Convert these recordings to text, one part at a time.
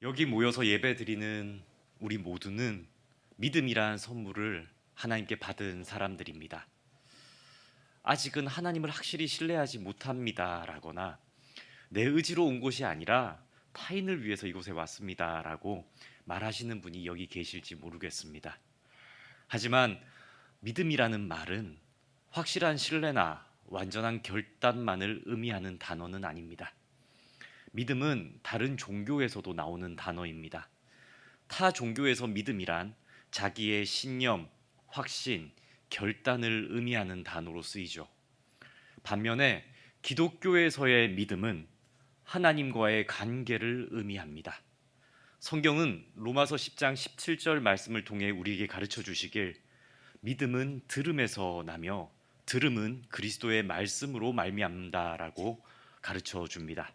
여기 모여서 예배드리는 우리 모두는 믿음이란 선물을 하나님께 받은 사람들입니다. 아직은 하나님을 확실히 신뢰하지 못합니다라거나 내 의지로 온 곳이 아니라 타인을 위해서 이곳에 왔습니다라고 말하시는 분이 여기 계실지 모르겠습니다. 하지만 믿음이라는 말은 확실한 신뢰나 완전한 결단만을 의미하는 단어는 아닙니다. 믿음은 다른 종교에서도 나오는 단어입니다. 타 종교에서 믿음이란 자기의 신념, 확신, 결단을 의미하는 단어로 쓰이죠. 반면에 기독교에서의 믿음은 하나님과의 관계를 의미합니다. 성경은 로마서 10장 17절 말씀을 통해 우리에게 가르쳐 주시길 믿음은 들음에서 나며 들음은 그리스도의 말씀으로 말미암는다라고 가르쳐 줍니다.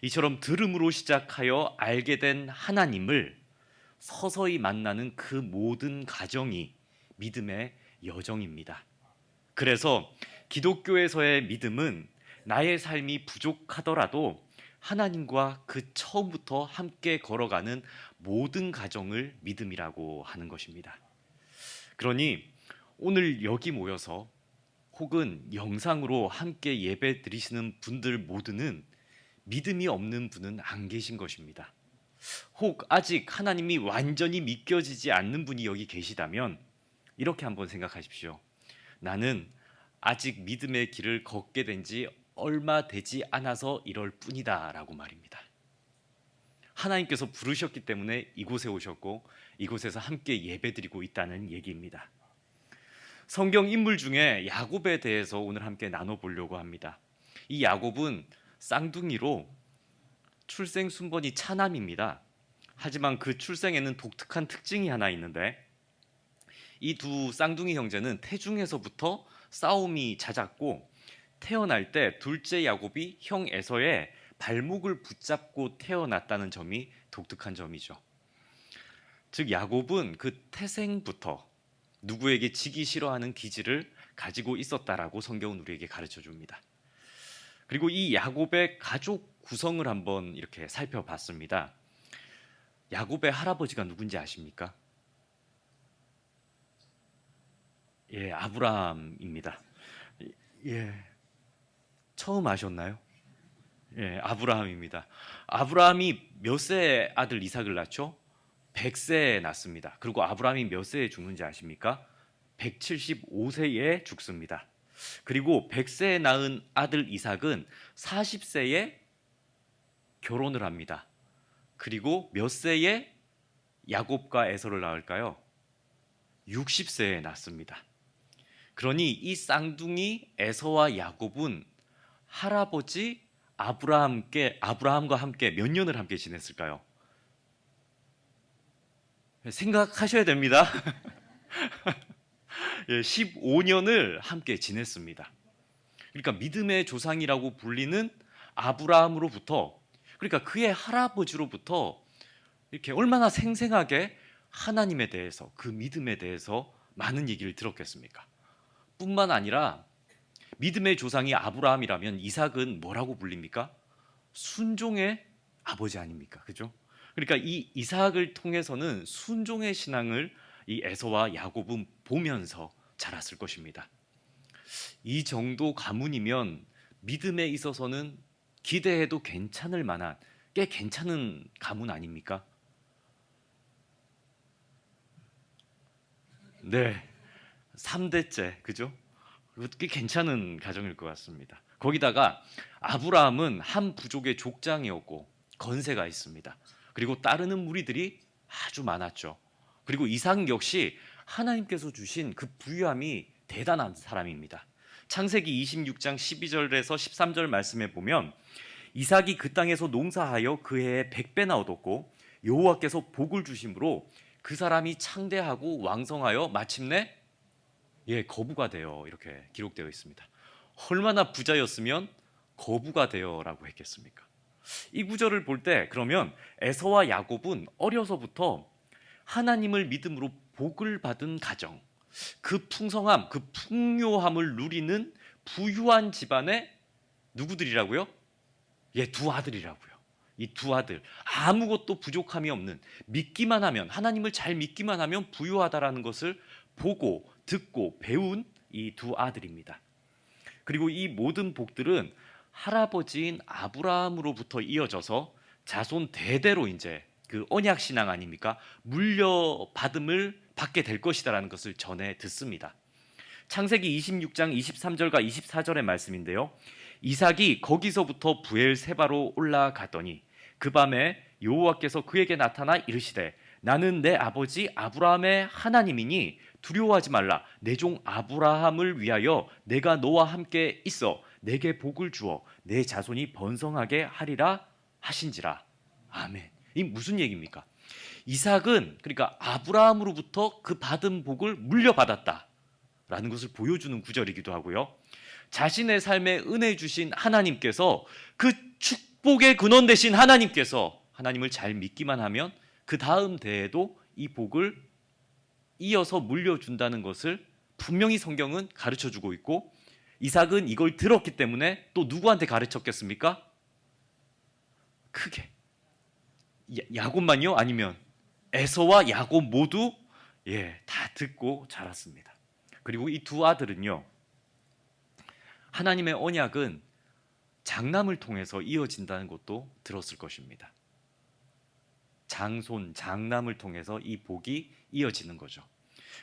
이처럼 들음으로 시작하여 알게 된 하나님을 서서히 만나는 그 모든 과정이 믿음의 여정입니다. 그래서 기독교에서의 믿음은 나의 삶이 부족하더라도 하나님과 그 처음부터 함께 걸어가는 모든 과정을 믿음이라고 하는 것입니다. 그러니 오늘 여기 모여서 혹은 영상으로 함께 예배 드리시는 분들 모두는 믿음이 없는 분은 안 계신 것입니다. 혹 아직 하나님이 완전히 믿겨지지 않는 분이 여기 계시다면 이렇게 한번 생각하십시오. 나는 아직 믿음의 길을 걷게 된 지 얼마 되지 않아서 이럴 뿐이다 라고 말입니다. 하나님께서 부르셨기 때문에 이곳에 오셨고 이곳에서 함께 예배드리고 있다는 얘기입니다. 성경 인물 중에 야곱에 대해서 오늘 함께 나눠보려고 합니다. 이 야곱은 쌍둥이로 출생 순번이 차남입니다. 하지만 그 출생에는 독특한 특징이 하나 있는데 이 두 쌍둥이 형제는 태중에서부터 싸움이 잦았고 태어날 때 둘째 야곱이 형 에서의 발목을 붙잡고 태어났다는 점이 독특한 점이죠. 즉 야곱은 그 태생부터 누구에게 지기 싫어하는 기질을 가지고 있었다라고 성경은 우리에게 가르쳐 줍니다. 그리고 이 야곱의 가족 구성을 한번 이렇게 살펴봤습니다. 야곱의 할아버지가 누군지 아십니까? 예, 아브라함입니다. 예, 처음 아셨나요? 예, 아브라함입니다. 아브라함이 몇 세에 아들 이삭을 낳죠? 100세에 낳습니다. 그리고 아브라함이 몇 세에 죽는지 아십니까? 175세에 죽습니다. 그리고 100세에 낳은 아들 이삭은 40세에 결혼을 합니다. 그리고 몇 세에 야곱과 에서를 낳을까요? 60세에 낳습니다. 그러니 이 쌍둥이 에서와 야곱은 할아버지 아브라함과 함께 몇 년을 함께 지냈을까요? 생각하셔야 됩니다. 15년을 함께 지냈습니다. 그러니까 믿음의 조상이라고 불리는 아브라함으로부터, 그러니까 그의 할아버지로부터 이렇게 얼마나 생생하게 하나님에 대해서, 그 믿음에 대해서 많은 얘기를 들었겠습니까? 뿐만 아니라 믿음의 조상이 아브라함이라면 이삭은 뭐라고 불립니까? 순종의 아버지 아닙니까? 그죠? 그러니까 이 이삭을 통해서는 순종의 신앙을 이 에서와 야곱은 보면서 자랐을 것입니다. 이 정도 가문이면 믿음에 있어서는 기대해도 괜찮을 만한 꽤 괜찮은 가문 아닙니까? 네. 3대째, 그죠? 꽤 괜찮은 가정일 것 같습니다. 거기다가 아브라함은 한 부족의 족장이었고 건세가 있습니다. 그리고 따르는 무리들이 아주 많았죠. 그리고 이삭 역시 하나님께서 주신 그 부유함이 대단한 사람입니다. 창세기 26장 12절에서 13절 말씀에 보면 이삭이 그 땅에서 농사하여 그 해에 100배나 얻었고 여호와께서 복을 주심으로 그 사람이 창대하고 왕성하여 마침내 거부가 되어 이렇게 기록되어 있습니다. 얼마나 부자였으면 거부가 되어라고 했겠습니까? 이 구절을 볼 때 그러면 에서와 야곱은 어려서부터 하나님을 믿음으로 복을 받은 가정, 그 풍성함, 그 풍요함을 누리는 부유한 집안의 누구들이라고요? 두 아들이라고요. 이 두 아들, 아무것도 부족함이 없는, 믿기만 하면, 하나님을 잘 믿기만 하면 부유하다라는 것을 보고 듣고 배운 이 두 아들입니다. 그리고 이 모든 복들은 할아버지인 아브라함으로부터 이어져서 자손 대대로 이제 그 언약 신앙 아닙니까? 물려받음을 받게 될 것이다라는 것을 전해 듣습니다. 창세기 26장 23절과 24절의 말씀인데요. 이삭이 거기서부터 부엘세바로 올라가더니 그 밤에 여호와께서 그에게 나타나 이르시되 나는 내 아버지 아브라함의 하나님이니 두려워하지 말라. 내 종 아브라함을 위하여 내가 너와 함께 있어 내게 복을 주어 내 자손이 번성하게 하리라 하신지라. 아멘. 이 무슨 얘기입니까? 이삭은 그러니까 아브라함으로부터 그 받은 복을 물려받았다라는 것을 보여주는 구절이기도 하고요. 자신의 삶에 은혜 주신 하나님께서 그 축복의 근원 되신 하나님께서 하나님을 잘 믿기만 하면 그 다음 대에도 이 복을 이어서 물려준다는 것을 분명히 성경은 가르쳐주고 있고, 이삭은 이걸 들었기 때문에 또 누구한테 가르쳤겠습니까? 크게 야곱만요? 아니면 에서와 야곱 모두 다 듣고 자랐습니다. 그리고 이 두 아들은요, 하나님의 언약은 장남을 통해서 이어진다는 것도 들었을 것입니다. 장손, 장남을 통해서 이 복이 이어지는 거죠.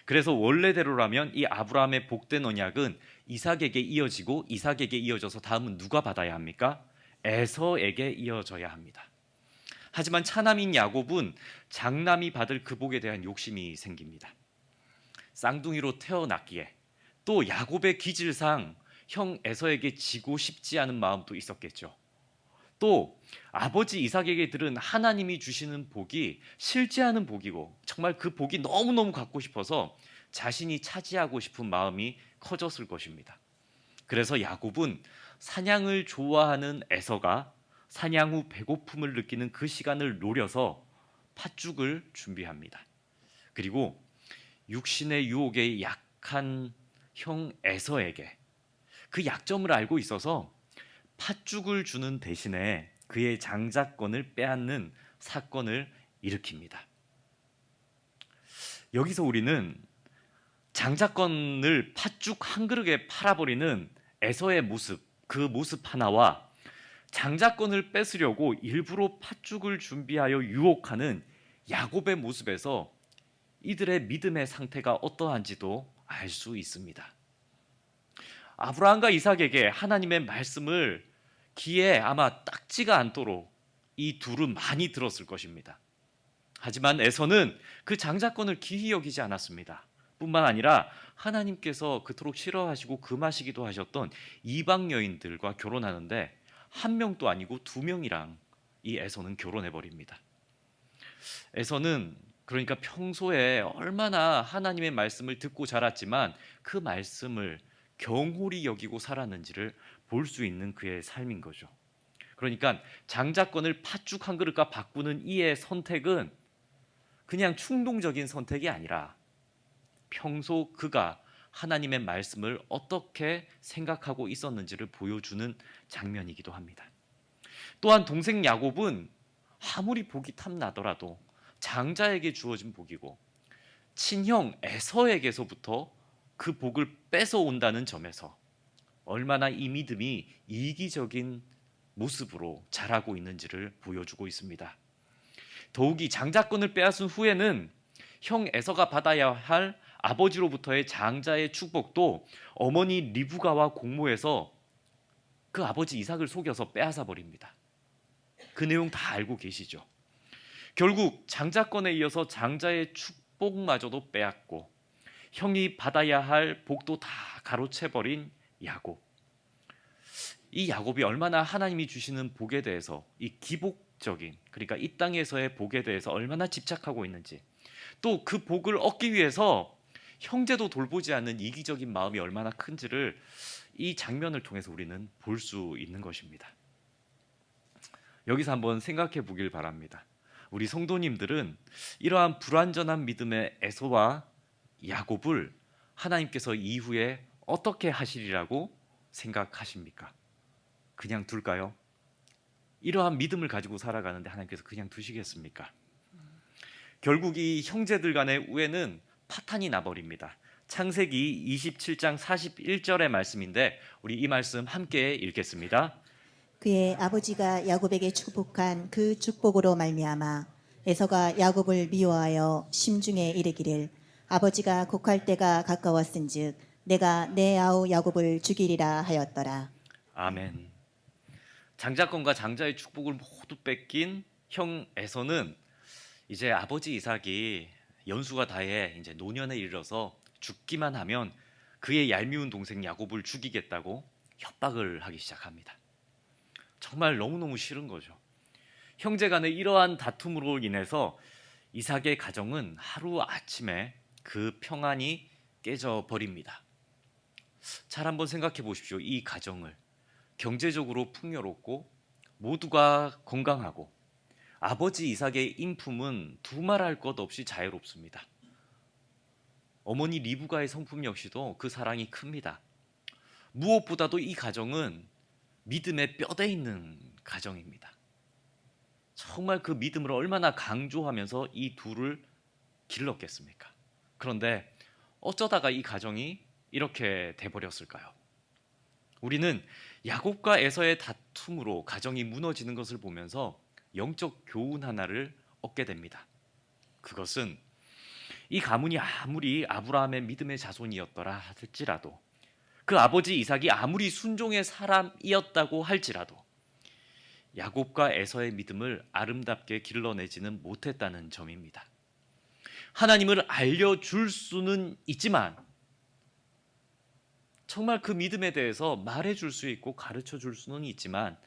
그래서 원래대로라면 이 아브라함의 복된 언약은 이삭에게 이어지고 이삭에게 이어져서 다음은 누가 받아야 합니까? 에서에게 이어져야 합니다. 하지만 차남인 야곱은 장남이 받을 그 복에 대한 욕심이 생깁니다. 쌍둥이로 태어났기에 또 야곱의 기질상 형 에서에게 지고 싶지 않은 마음도 있었겠죠. 또 아버지 이삭에게 들은 하나님이 주시는 복이 싫지 않은 복이고 정말 그 복이 너무너무 갖고 싶어서 자신이 차지하고 싶은 마음이 커졌을 것입니다. 그래서 야곱은 사냥을 좋아하는 에서가 사냥 후 배고픔을 느끼는 그 시간을 노려서 팥죽을 준비합니다. 그리고 육신의 유혹에 약한 형 에서에게 그 약점을 알고 있어서 팥죽을 주는 대신에 그의 장자권을 빼앗는 사건을 일으킵니다. 여기서 우리는 장자권을 팥죽 한 그릇에 팔아버리는 에서의 모습, 그 모습 하나와 장자권을 뺏으려고 일부러 팥죽을 준비하여 유혹하는 야곱의 모습에서 이들의 믿음의 상태가 어떠한지도 알 수 있습니다. 아브라함과 이삭에게 하나님의 말씀을 귀에 아마 딱지가 않도록 이 둘은 많이 들었을 것입니다. 하지만 에서는 그 장자권을 귀히 여기지 않았습니다. 뿐만 아니라 하나님께서 그토록 싫어하시고 금하시기도 하셨던 이방 여인들과 결혼하는데 한 명도 아니고 두 명이랑 이 에서는 결혼해 버립니다. 에서는 그러니까 평소에 얼마나 하나님의 말씀을 듣고 자랐지만 그 말씀을 경홀히 여기고 살았는지를 볼 수 있는 그의 삶인 거죠. 그러니까 장자권을 팥죽 한 그릇과 바꾸는 이의 선택은 그냥 충동적인 선택이 아니라 평소 그가 하나님의 말씀을 어떻게 생각하고 있었는지를 보여주는 장면이기도 합니다. 또한 동생 야곱은 아무리 복이 탐나더라도 장자에게 주어진 복이고 친형 에서에게서부터 그 복을 뺏어온다는 점에서 얼마나 이 믿음이 이기적인 모습으로 자라고 있는지를 보여주고 있습니다. 더욱이 장자권을 빼앗은 후에는 형 에서가 받아야 할 아버지로부터의 장자의 축복도 어머니 리브가와 공모해서 그 아버지 이삭을 속여서 빼앗아 버립니다. 그 내용 다 알고 계시죠? 결국 장자권에 이어서 장자의 축복마저도 빼앗고 형이 받아야 할 복도 다 가로채 버린 야곱. 이 야곱이 얼마나 하나님이 주시는 복에 대해서 이 기복적인 그러니까 이 땅에서의 복에 대해서 얼마나 집착하고 있는지, 또 그 복을 얻기 위해서 형제도 돌보지 않는 이기적인 마음이 얼마나 큰지를 이 장면을 통해서 우리는 볼 수 있는 것입니다. 여기서 한번 생각해 보길 바랍니다. 우리 성도님들은 이러한 불완전한 믿음의 에서와 야곱을 하나님께서 이후에 어떻게 하시리라고 생각하십니까? 그냥 둘까요? 이러한 믿음을 가지고 살아가는데 하나님께서 그냥 두시겠습니까? 결국 이 형제들 간의 우애는 파탄이 나버립니다. 창세기 27장 41절의 말씀인데 우리 이 말씀 함께 읽겠습니다. 그의 아버지가 야곱에게 축복한 그 축복으로 말미암아 에서가 야곱을 미워하여 심중에 이르기를 아버지가 곡할 때가 가까웠은즉 내가 내 아우 야곱을 죽이리라 하였더라. 아멘. 장자권과 장자의 축복을 모두 뺏긴 형 에서는 이제 아버지 이삭이 연수가 다해 이제 노년에 이르러서 죽기만 하면 그의 얄미운 동생 야곱을 죽이겠다고 협박을 하기 시작합니다. 정말 너무너무 싫은 거죠. 형제 간의 이러한 다툼으로 인해서 이삭의 가정은 하루 아침에 그 평안이 깨져 버립니다. 잘 한번 생각해 보십시오. 이 가정을 경제적으로 풍요롭고 모두가 건강하고 아버지 이삭의 인품은 두말할 것 없이 자유롭습니다. 어머니 리브가의 성품 역시도 그 사랑이 큽니다. 무엇보다도 이 가정은 믿음의 뼈대 있는 가정입니다. 정말 그 믿음을 얼마나 강조하면서 이 둘을 길렀겠습니까? 그런데 어쩌다가 이 가정이 이렇게 돼버렸을까요? 우리는 야곱과 에서의 다툼으로 가정이 무너지는 것을 보면서 영적 교훈 하나를 얻게 됩니다. 그것은 이 가문이 아무리 아브라함의 믿음의 자손이었더라 할지라도 그 아버지 이삭이 아무리 순종의 사람이었다고 할지라도 야곱과 에서의 믿음을 아름답게 길러내지는 못했다는 점입니다. 하나님을 알려줄 수는 있지만 정말 그 믿음에 대해서 말해줄 수 있고 가르쳐줄 수는 있지만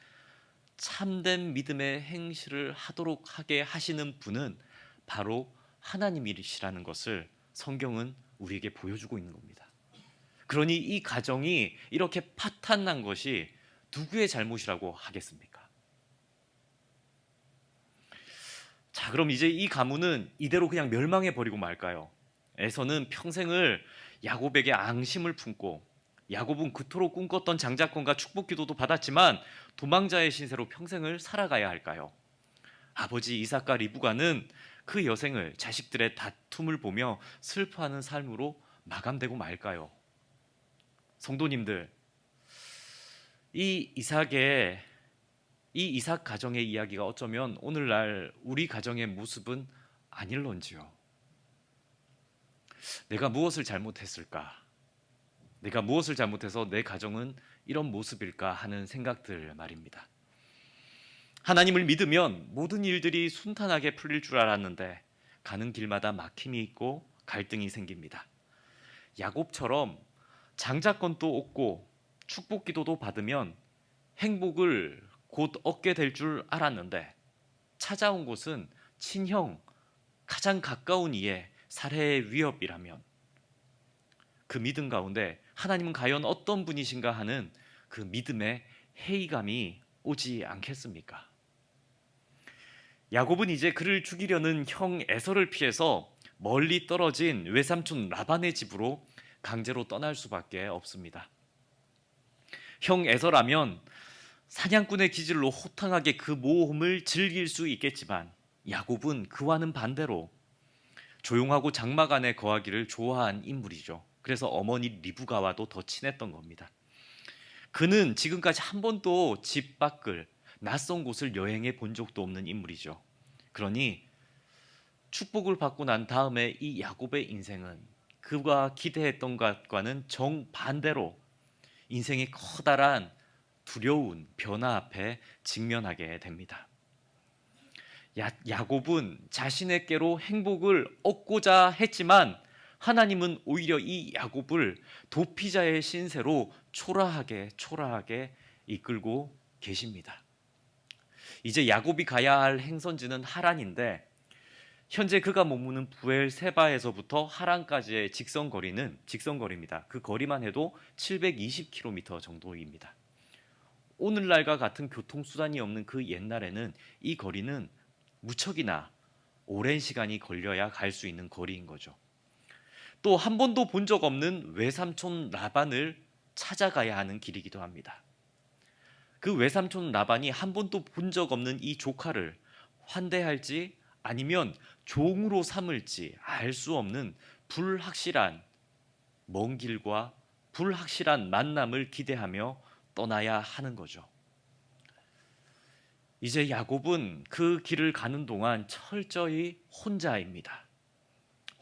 참된 믿음의 행실을 하도록 하게 하시는 분은 바로 하나님이시라는 것을 성경은 우리에게 보여주고 있는 겁니다. 그러니 이 가정이 이렇게 파탄난 것이 누구의 잘못이라고 하겠습니까? 자, 그럼 이제 이 가문은 이대로 그냥 멸망해 버리고 말까요? 에서는 평생을 야곱에게 앙심을 품고 야곱은 그토록 꿈꿨던 장자권과 축복 기도도 받았지만 도망자의 신세로 평생을 살아가야 할까요? 아버지 이삭과 리브가는 그 여생을 자식들의 다툼을 보며 슬퍼하는 삶으로 마감되고 말까요? 성도님들, 이 이삭 가정의 이야기가 어쩌면 오늘날 우리 가정의 모습은 아닐런지요. 내가 무엇을 잘못했을까? 내가 무엇을 잘못해서 내 가정은 이런 모습일까 하는 생각들 말입니다. 하나님을 믿으면 모든 일들이 순탄하게 풀릴 줄 알았는데 가는 길마다 막힘이 있고 갈등이 생깁니다. 야곱처럼 장자권도 얻고 축복 기도도 받으면 행복을 곧 얻게 될 줄 알았는데 찾아온 곳은 친형, 가장 가까운 이의 살해의 위협이라면 그 믿음 가운데 하나님은 과연 어떤 분이신가 하는 그 믿음의 회의감이 오지 않겠습니까? 야곱은 이제 그를 죽이려는 형 에서를 피해서 멀리 떨어진 외삼촌 라반의 집으로 강제로 떠날 수밖에 없습니다. 형 에서라면 사냥꾼의 기질로 호탕하게 그 모험을 즐길 수 있겠지만 야곱은 그와는 반대로 조용하고 장막 안에 거하기를 좋아한 인물이죠. 그래서 어머니 리브가와도 더 친했던 겁니다. 그는 지금까지 한 번도 집 밖을 낯선 곳을 여행해 본 적도 없는 인물이죠. 그러니 축복을 받고 난 다음에 이 야곱의 인생은 그가 기대했던 것과는 정반대로 인생의 커다란 두려운 변화 앞에 직면하게 됩니다. 야곱은 자신에게로 행복을 얻고자 했지만 하나님은 오히려 이 야곱을 도피자의 신세로 초라하게 이끌고 계십니다. 이제 야곱이 가야 할 행선지는 하란인데 현재 그가 머무는 부엘세바에서부터 하란까지의 직선거리입니다. 그 거리만 해도 720km 정도입니다. 오늘날과 같은 교통수단이 없는 그 옛날에는 이 거리는 무척이나 오랜 시간이 걸려야 갈 수 있는 거리인 거죠. 또 한 번도 본 적 없는 외삼촌 라반을 찾아가야 하는 길이기도 합니다. 그 외삼촌 라반이 한 번도 본 적 없는 이 조카를 환대할지 아니면 종으로 삼을지 알 수 없는 불확실한 먼 길과 불확실한 만남을 기대하며 떠나야 하는 거죠. 이제 야곱은 그 길을 가는 동안 철저히 혼자입니다.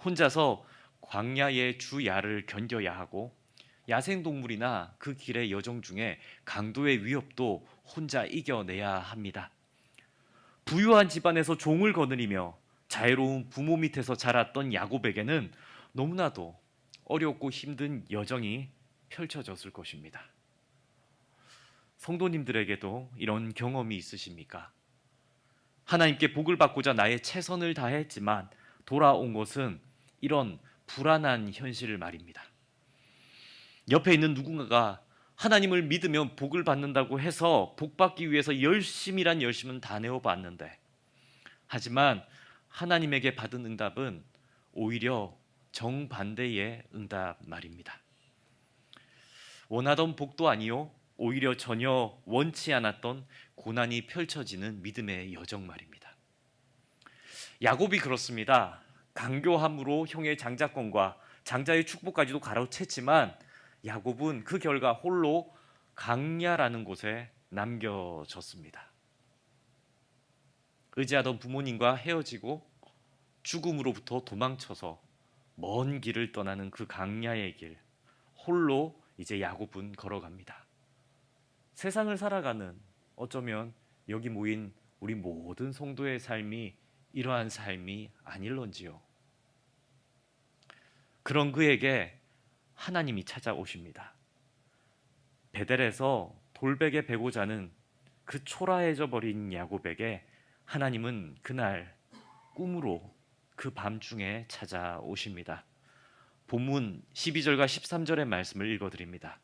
혼자서 광야의 주야를 견뎌야 하고 야생동물이나 그 길의 여정 중에 강도의 위협도 혼자 이겨내야 합니다. 부유한 집안에서 종을 거느리며 자유로운 부모 밑에서 자랐던 야곱에게는 너무나도 어렵고 힘든 여정이 펼쳐졌을 것입니다. 성도님들에게도 이런 경험이 있으십니까? 하나님께 복을 받고자 나의 최선을 다했지만 돌아온 것은 이런 불안한 현실 말입니다. 옆에 있는 누군가가 하나님을 믿으면 복을 받는다고 해서 복 받기 위해서 열심이란 열심은 다 내어봤는데, 하지만 하나님에게 받은 응답은 오히려 정반대의 응답 말입니다. 원하던 복도 아니요, 오히려 전혀 원치 않았던 고난이 펼쳐지는 믿음의 여정 말입니다. 야곱이 그렇습니다. 강교함으로 형의 장자권과 장자의 축복까지도 가로챘지만 야곱은 그 결과 홀로 강야라는 곳에 남겨졌습니다. 의지하던 부모님과 헤어지고 죽음으로부터 도망쳐서 먼 길을 떠나는 그 강야의 길, 홀로 이제 야곱은 걸어갑니다. 세상을 살아가는, 어쩌면 여기 모인 우리 모든 성도의 삶이 이러한 삶이 아닐런지요. 그런 그에게 하나님이 찾아오십니다. 베델에서 돌베개 베고 자는 그 초라해져 버린 야곱에게 하나님은 그날 꿈으로 그 밤중에 찾아오십니다. 본문 12절과 13절의 말씀을 읽어드립니다.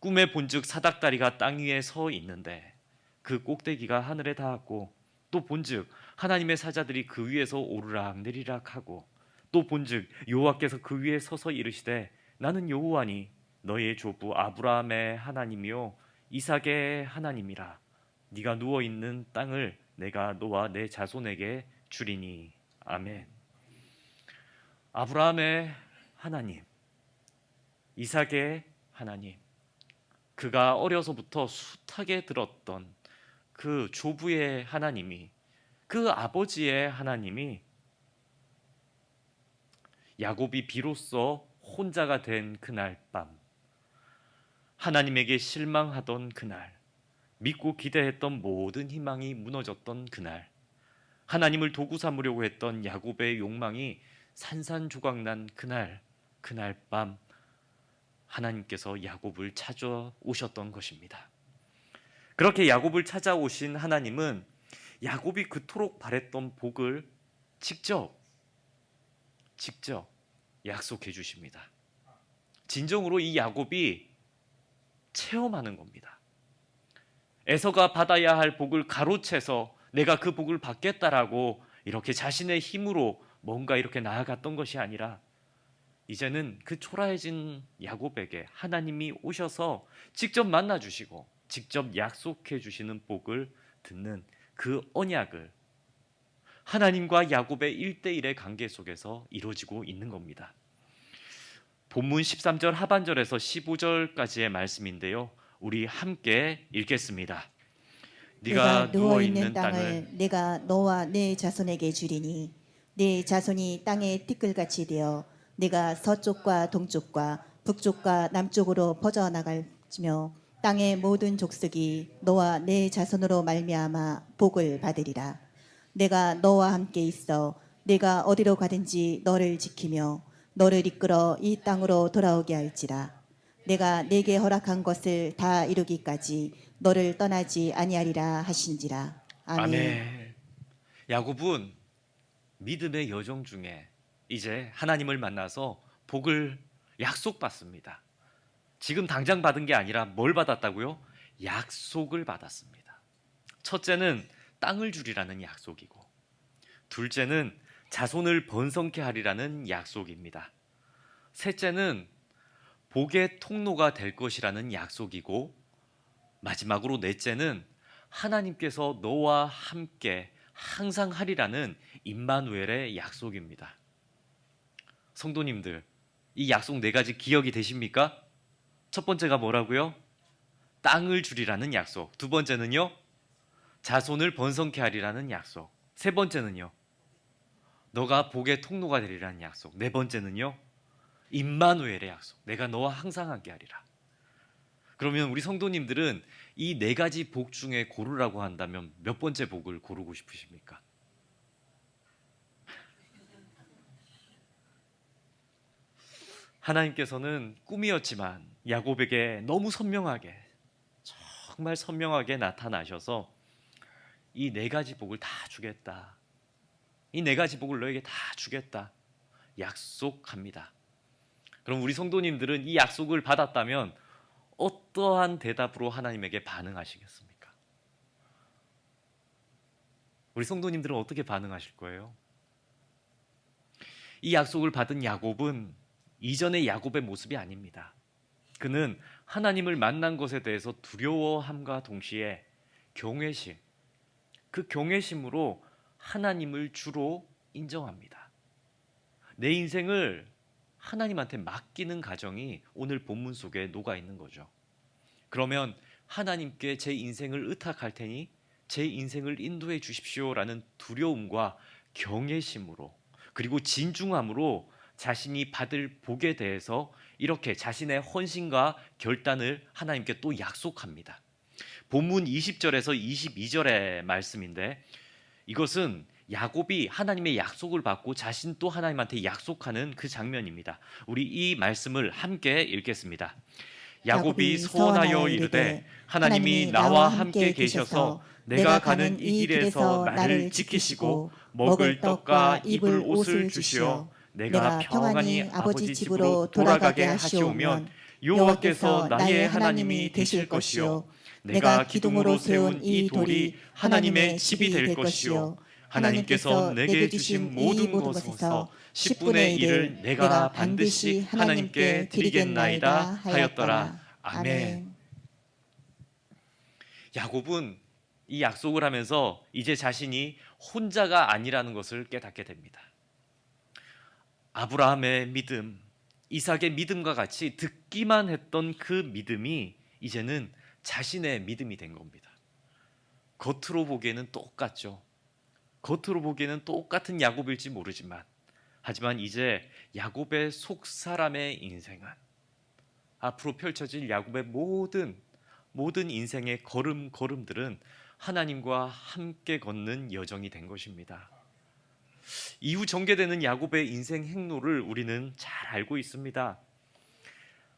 꿈에 본즉 사닥다리가 땅 위에 서 있는데 그 꼭대기가 하늘에 닿았고, 또 본즉 하나님의 사자들이 그 위에서 오르락 내리락 하고, 또 본즉 여호와께서 그 위에 서서 이르시되 나는 여호와니 너의 조부 아브라함의 하나님이요 이삭의 하나님이라. 네가 누워 있는 땅을 내가 너와 내 자손에게 주리니. 아멘. 아브라함의 하나님, 이삭의 하나님, 그가 어려서부터 숱하게 들었던 그 조부의 하나님이, 그 아버지의 하나님이 야곱이 비로소 혼자가 된 그날 밤, 하나님에게 실망하던 그날, 믿고 기대했던 모든 희망이 무너졌던 그날, 하나님을 도구 삼으려고 했던 야곱의 욕망이 산산조각난 그날 밤, 하나님께서 야곱을 찾아오셨던 것입니다. 그렇게 야곱을 찾아오신 하나님은 야곱이 그토록 바랬던 복을 직접 약속해 주십니다. 진정으로 이 야곱이 체험하는 겁니다. 에서가 받아야 할 복을 가로채서 내가 그 복을 받겠다라고 이렇게 자신의 힘으로 뭔가 이렇게 나아갔던 것이 아니라, 이제는 그 초라해진 야곱에게 하나님이 오셔서 직접 만나 주시고 직접 약속해 주시는 복을 듣는 그 언약을 하나님과 야곱의 1대1의 관계 속에서 이루어지고 있는 겁니다. 본문 13절 하반절에서 15절까지의 말씀인데요, 우리 함께 읽겠습니다. 네가 누워 있는 땅을 내가 너와 내 자손에게 주리니 네 자손이 땅의 티끌같이 되어 네가 서쪽과 동쪽과 북쪽과 남쪽으로 퍼져나갈지며 땅의 모든 족속이 너와 내 자손으로 말미암아 복을 받으리라. 내가 너와 함께 있어 네가 어디로 가든지 너를 지키며 너를 이끌어 이 땅으로 돌아오게 할지라. 내가 네게 허락한 것을 다 이루기까지 너를 떠나지 아니하리라 하신지라. 아멘. 아멘. 야곱은 믿음의 여정 중에 이제 하나님을 만나서 복을 약속받습니다. 지금 당장 받은 게 아니라 뭘 받았다고요? 약속을 받았습니다. 첫째는 땅을 주리라는 약속이고, 둘째는 자손을 번성케 하리라는 약속입니다. 셋째는 복의 통로가 될 것이라는 약속이고, 마지막으로 넷째는 하나님께서 너와 함께 항상 하리라는 임마누엘의 약속입니다. 성도님들, 이 약속 네 가지 기억이 되십니까? 첫 번째가 뭐라고요? 땅을 주리라는 약속. 두 번째는요? 자손을 번성케 하리라는 약속. 세 번째는요? 너가 복의 통로가 되리라는 약속. 네 번째는요? 임마누엘의 약속. 내가 너와 항상 함께 하리라. 그러면 우리 성도님들은 이 네 가지 복 중에 고르라고 한다면 몇 번째 복을 고르고 싶으십니까? 하나님께서는 꿈이었지만 야곱에게 너무 선명하게, 정말 선명하게 나타나셔서 이 네 가지 복을 다 주겠다. 이 네 가지 복을 너에게 다 주겠다. 약속합니다. 그럼 우리 성도님들은 이 약속을 받았다면 어떠한 대답으로 하나님에게 반응하시겠습니까? 우리 성도님들은 어떻게 반응하실 거예요? 이 약속을 받은 야곱은 이전의 야곱의 모습이 아닙니다. 그는 하나님을 만난 것에 대해서 두려워함과 동시에 경외심, 그 경외심으로 하나님을 주로 인정합니다. 내 인생을 하나님한테 맡기는 가정이 오늘 본문 속에 녹아 있는 거죠. 그러면 하나님께 제 인생을 의탁할 테니 제 인생을 인도해 주십시오라는 두려움과 경외심으로, 그리고 진중함으로 자신이 받을 복에 대해서 이렇게 자신의 헌신과 결단을 하나님께 또 약속합니다. 본문 20절에서 22절의 말씀인데, 이것은 야곱이 하나님의 약속을 받고 자신 또 하나님한테 약속하는 그 장면입니다. 우리 이 말씀을 함께 읽겠습니다. 야곱이 서원하여 이르되 하나님이 나와 함께 계셔서 내가 가는 이 길에서 나를 지키시고 먹을 떡과 입을 옷을 주시어 내가 평안히 아버지 집으로 돌아가게 하시오면 여호와께서 나의 하나님이 되실 것이요 내가 기둥으로 세운 이 돌이 하나님의 집이 될 것이요 하나님께서 내게 주신 모든 것에서 10분의 1을 내가 반드시 하나님께 드리겠나이다 하였더라. 아멘. 야곱은 이 약속을 하면서 이제 자신이 혼자가 아니라는 것을 깨닫게 됩니다. 아브라함의 믿음, 이삭의 믿음과 같이 듣기만 했던 그 믿음이 이제는 자신의 믿음이 된 겁니다. 겉으로 보기에는 똑같죠. 겉으로 보기에는 똑같은 야곱일지 모르지만, 하지만 이제 야곱의 속 사람의 인생은, 앞으로 펼쳐질 야곱의 모든 인생의 걸음들은 하나님과 함께 걷는 여정이 된 것입니다. 이후 전개되는 야곱의 인생 행로를 우리는 잘 알고 있습니다.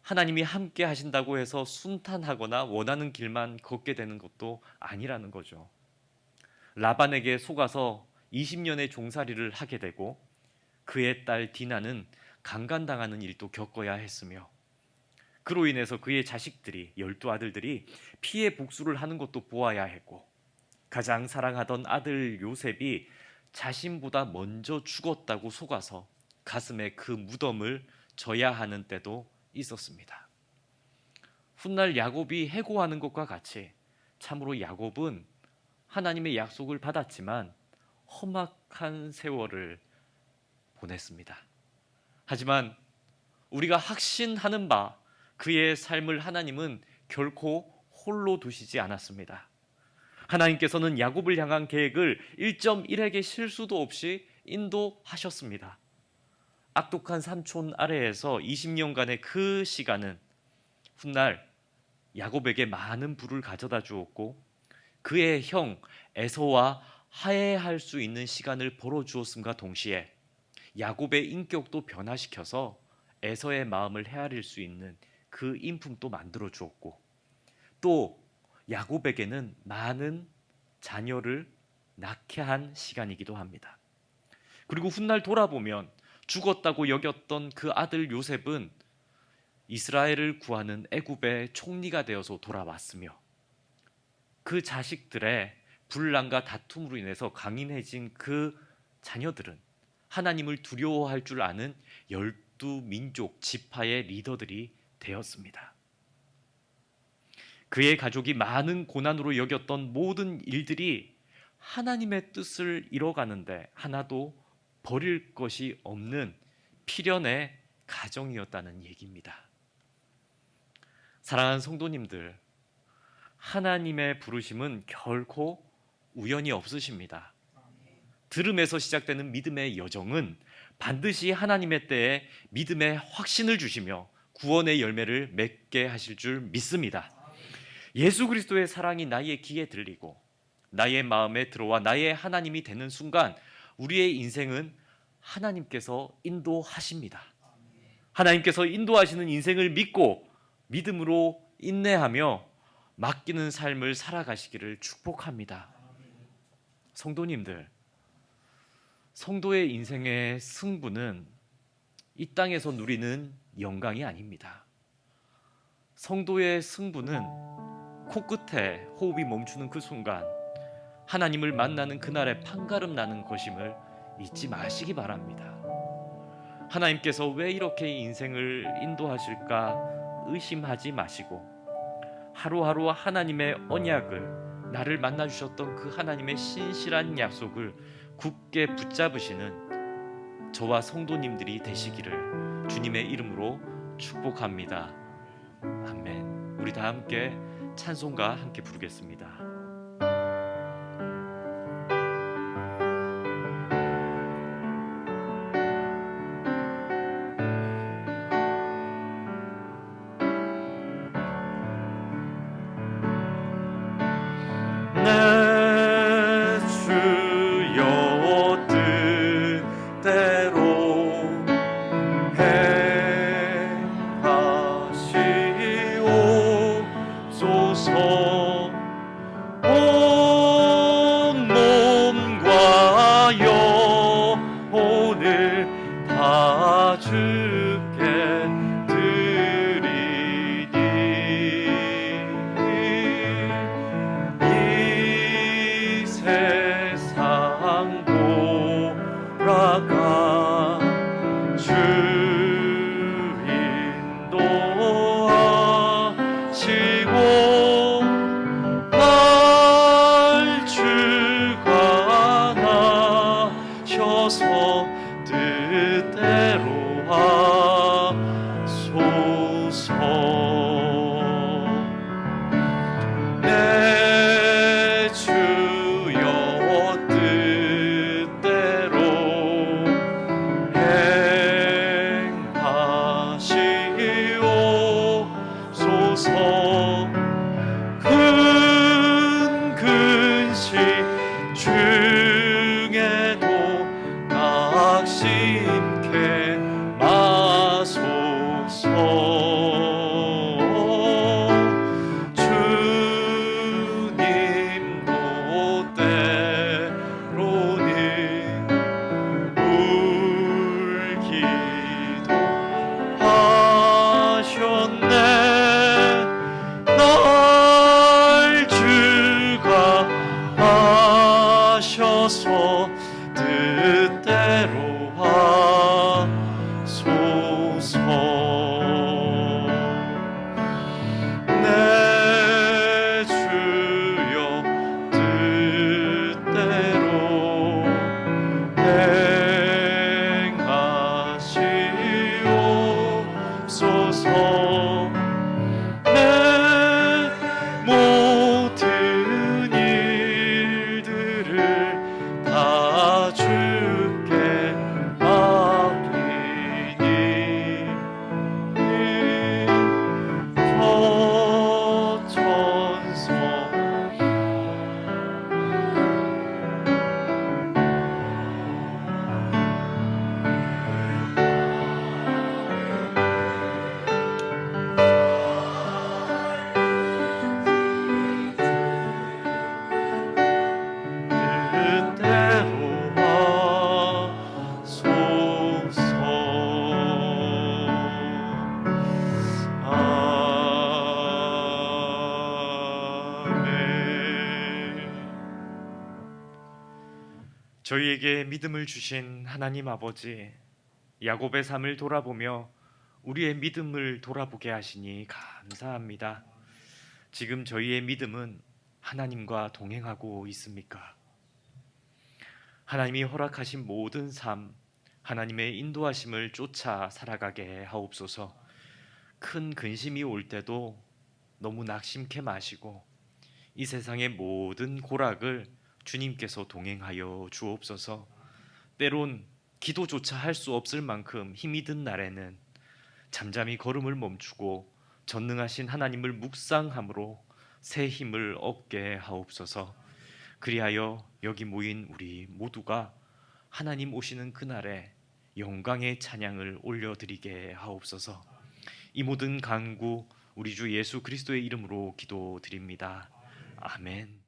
하나님이 함께 하신다고 해서 순탄하거나 원하는 길만 걷게 되는 것도 아니라는 거죠. 라반에게 속아서 20년의 종살이를 하게 되고, 그의 딸 디나는 강간당하는 일도 겪어야 했으며, 그로 인해서 그의 자식들이, 12아들들이 피해 복수를 하는 것도 보아야 했고, 가장 사랑하던 아들 요셉이 자신보다 먼저 죽었다고 속아서 가슴에 그 무덤을 져야 하는 때도 있었습니다. 훗날 야곱이 해고하는 것과 같이 참으로 야곱은 하나님의 약속을 받았지만 험악한 세월을 보냈습니다. 하지만 우리가 확신하는 바, 그의 삶을 하나님은 결코 홀로 두시지 않았습니다. 하나님께서는 야곱을 향한 계획을 1.1핵의 실수도 없이 인도하셨습니다. 악독한 삼촌 아래에서 20년간의 그 시간은 훗날 야곱에게 많은 부를 가져다 주었고, 그의 형 에서와 화해할 수 있는 시간을 벌어주었음과 동시에 야곱의 인격도 변화시켜서 에서의 마음을 헤아릴 수 있는 그 인품도 만들어 주었고, 또 야곱에게는 많은 자녀를 낳게 한 시간이기도 합니다. 그리고 훗날 돌아보면 죽었다고 여겼던 그 아들 요셉은 이스라엘을 구하는 애굽의 총리가 되어서 돌아왔으며, 그 자식들의 분란과 다툼으로 인해서 강인해진 그 자녀들은 하나님을 두려워할 줄 아는 12민족 지파의 리더들이 되었습니다. 그의 가족이 많은 고난으로 여겼던 모든 일들이 하나님의 뜻을 이뤄가는데 하나도 버릴 것이 없는 필연의 가정이었다는 얘기입니다. 사랑하는 성도님들, 하나님의 부르심은 결코 우연이 없으십니다. 들음에서 시작되는 믿음의 여정은 반드시 하나님의 때에 믿음의 확신을 주시며 구원의 열매를 맺게 하실 줄 믿습니다. 예수 그리스도의 사랑이 나의 귀에 들리고 나의 마음에 들어와 나의 하나님이 되는 순간 우리의 인생은 하나님께서 인도하십니다. 하나님께서 인도하시는 인생을 믿고 믿음으로 인내하며 맡기는 삶을 살아가시기를 축복합니다. 성도님들, 성도의 인생의 승부는 이 땅에서 누리는 영광이 아닙니다. 성도의 승부는 코끝에 호흡이 멈추는 그 순간 하나님을 만나는 그날의 판가름 나는 것임을 잊지 마시기 바랍니다. 하나님께서 왜 이렇게 인생을 인도하실까 의심하지 마시고 하루하루 하나님의 언약을 나를 만나주셨던 그 하나님의 신실한 약속을 굳게 붙잡으시는 저와 성도님들이 되시기를 주님의 이름으로 축복합니다. 아멘. 우리 다 함께 찬송가 함께 부르겠습니다. 내 주여 뜻대로 행하시옵소서. 온 몸과 영혼을 다 주께 드리니 이 세상 돌아가 주 인도하시고 날 주가 나셔서 뜻대로 하소서. 내 주여 뜻대로 행하시옵소서. 큰 근심 중에도 낙심케 마소서. 주님도 때로는 울기도 하셨네. 날 주가 하셔서 뜻대로 하소서. 내 주여 뜻대로 행하시옵소서. 내 모든 일들을 다 주께 맡기니 서천서 뜻대로 하소서. 아멘. 저희에게 믿음을 주신 하나님 아버지, 야곱의 삶을 돌아보며 우리의 믿음을 돌아보게 하시니 감사합니다. 지금 저희의 믿음은 하나님과 동행하고 있습니까? 하나님이 허락하신 모든 삶, 하나님의 인도하심을 쫓아 살아가게 하옵소서. 큰 근심이 올 때도 너무 낙심케 마시고 이 세상의 모든 고락을 주님께서 동행하여 주옵소서. 때론 기도조차 할 수 없을 만큼 힘이 든 날에는 잠잠히 걸음을 멈추고 전능하신 하나님을 묵상함으로 새 힘을 얻게 하옵소서. 그리하여 여기 모인 우리 모두가 하나님 오시는 그날에 영광의 찬양을 올려드리게 하옵소서. 이 모든 간구 우리 주 예수 그리스도의 이름으로 기도드립니다. 아멘.